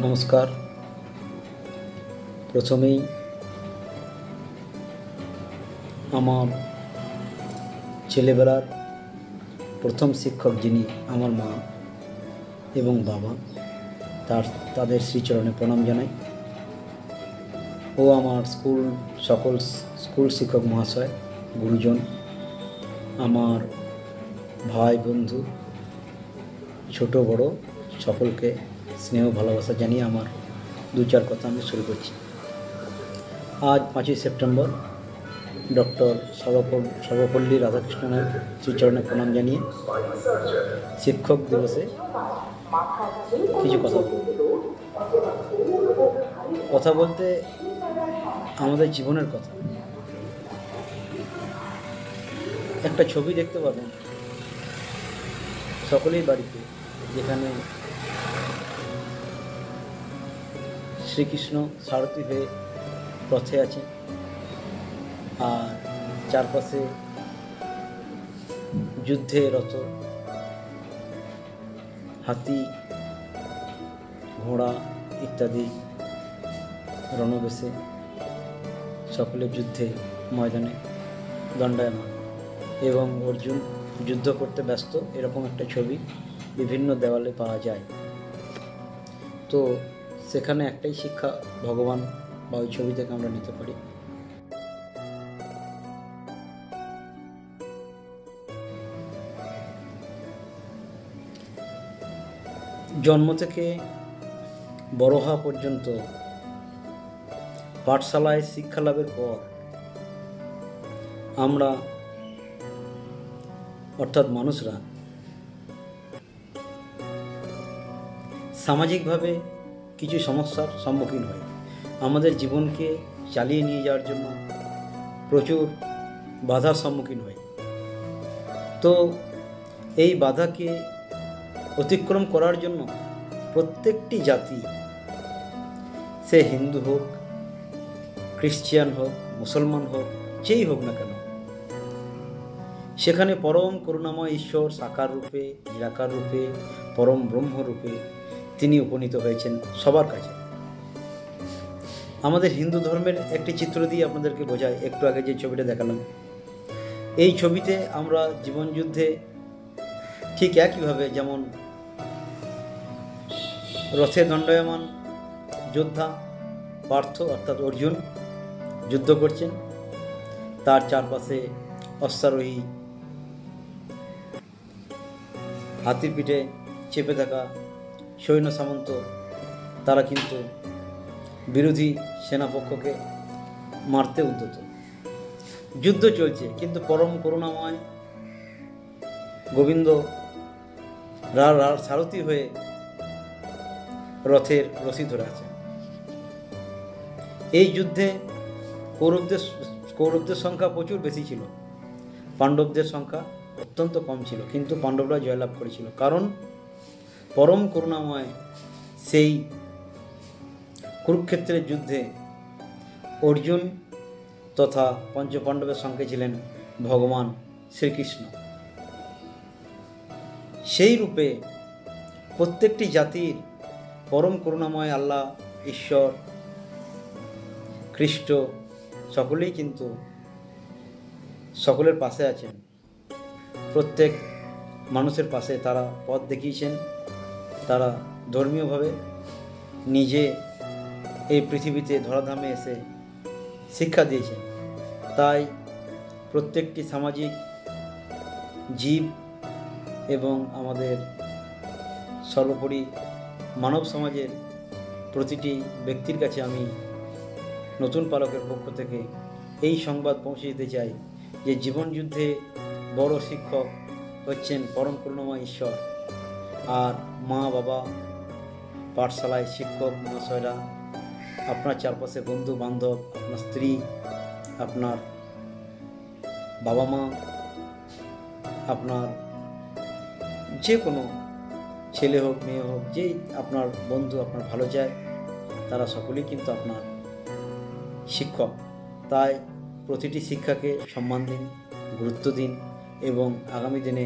নমস্কার। প্রথমেই আমার ছেলেবেলার প্রথম শিক্ষক যিনি আমার মা এবং বাবা, তাদের শ্রীচরণে প্রণাম জানাই। ও আমার সকল স্কুল শিক্ষক মহাশয়, গুরুজন, আমার ভাই বন্ধু, ছোট বড় সকলকে স্নেহ ভালোবাসা জানিয়ে আমার দু চার কথা আমি শুরু করছি। আজ 5ই সেপ্টেম্বর ডক্টর সর্বপল্লী রাধাকৃষ্ণনের শ্রীচরণে প্রণাম জানিয়ে শিক্ষক দিবসে কিছু কথা বলতে আমাদের জীবনের কথা। একটা ছবি দেখতে পাবেন সকলেই বাড়িতে, যেখানে শ্রীকৃষ্ণ সারথি হয়ে রথে আছে, আর চারপাশে যুদ্ধে রত হাতি, ঘোড়া ইত্যাদি রণবেশে সকলে যুদ্ধে ময়দানে দণ্ডায়মান, এবং অর্জুন যুদ্ধ করতে ব্যস্ত, এরকম একটা ছবি বিভিন্ন দেওয়ালে পাওয়া যায়। তো সেখানে একটাই শিক্ষা ভগবান বা ওই ছবি থেকে আমরা নিতে পারি। জন্ম থেকে বড় হওয়া পর্যন্ত পাঠশালায় শিক্ষা লাভের পর আমরা অর্থাৎ মানুষরা সামাজিকভাবে কিছু সমস্যার সম্মুখীন হই। আমাদের জীবনকে চালিয়ে নিয়ে যাওয়ার জন্য প্রচুর বাধার সম্মুখীন হই। তো এই বাধাকে অতিক্রম করার জন্য প্রত্যেকটি জাতি, সে হিন্দু হোক, খ্রিস্টান হোক, মুসলমান হোক, যেই হোক না কেন, সেখানে পরম করুণাময় ঈশ্বর সাকার রূপে, নিরাকার রূপে, পরম ব্রহ্ম রূপে তিনি উপনীত হয়েছেন সবার কাছে। আমাদের হিন্দু ধর্মের একটি চিত্র দিয়ে আপনাদেরকে বোঝায়, একটু আগে যে ছবিটা দেখালাম, এই ছবিতে আমরা জীবনযুদ্ধে ঠিক একইভাবে, যেমন রথে দণ্ডায়মান যোদ্ধা পার্থ অর্থাৎ অর্জুন যুদ্ধ করছেন, তার চারপাশে অশ্বারোহী, হাতির পিঠে চেপে থাকা সৈন্য সামন্ত, তারা কিন্তু বিরোধী সেনাপক্ষকে মারতে উদ্যত। যুদ্ধ চলছে, কিন্তু পরম করুণাময় গোবিন্দ সারথি হয়ে রথের রশি ধরে আছে। এই যুদ্ধে কৌরবদের সংখ্যা প্রচুর বেশি ছিল, পাণ্ডবদের সংখ্যা অত্যন্ত কম ছিল, কিন্তু পাণ্ডবরা জয়লাভ করেছিল, কারণ পরম করুণাময় সেই কুরুক্ষেত্রের যুদ্ধে অর্জুন তথা পঞ্চপাণ্ডবের সঙ্গে ছিলেন ভগবান শ্রীকৃষ্ণ। সেই রূপে প্রত্যেকটি জাতির পরম করুণাময় আল্লাহ, ঈশ্বর, খ্রিস্ট সকলেই কিন্তু সকলের পাশে আছেন। প্রত্যেক মানুষের পাশে তারা পথ দেখিয়েছেন, তারা ধর্মীয়ভাবে নিজে এই পৃথিবীতে ধরাধামে এসে শিক্ষা দিয়েছেন। তাই প্রত্যেকটি সামাজিক জীব এবং আমাদের সর্বোপরি মানব সমাজের প্রতিটি ব্যক্তির কাছে আমি নতুন পালকের পক্ষ থেকে এই সংবাদ পৌঁছে দিতে চাই যে জীবনযুদ্ধে বড় শিক্ষক হচ্ছেন পরম করুণাময় ঈশ্বর, আর মা বাবা, পাঠশালায় শিক্ষক মহাশয়রা, আপনার চারপাশে বন্ধু বান্ধব, আপনার স্ত্রী, আপনার বাবা মা, আপনার যে কোনো ছেলে হোক মেয়ে হোক, যেই আপনার বন্ধু আপনার ভালো চায়, তারা সকলেই কিন্তু আপনার শিক্ষক। তাই প্রতিটি শিক্ষাকে সম্মান দিন, গুরুত্ব দিন, এবং আগামী দিনে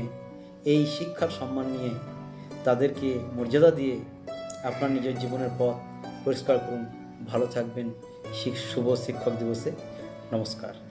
এই শিক্ষার সম্মান নিয়ে তাদেরকে মর্যাদা দিয়ে আপনার নিজের জীবনের পথ পরিষ্কার করুন। ভালো থাকবেন। শুভ শিক্ষক দিবসে নমস্কার।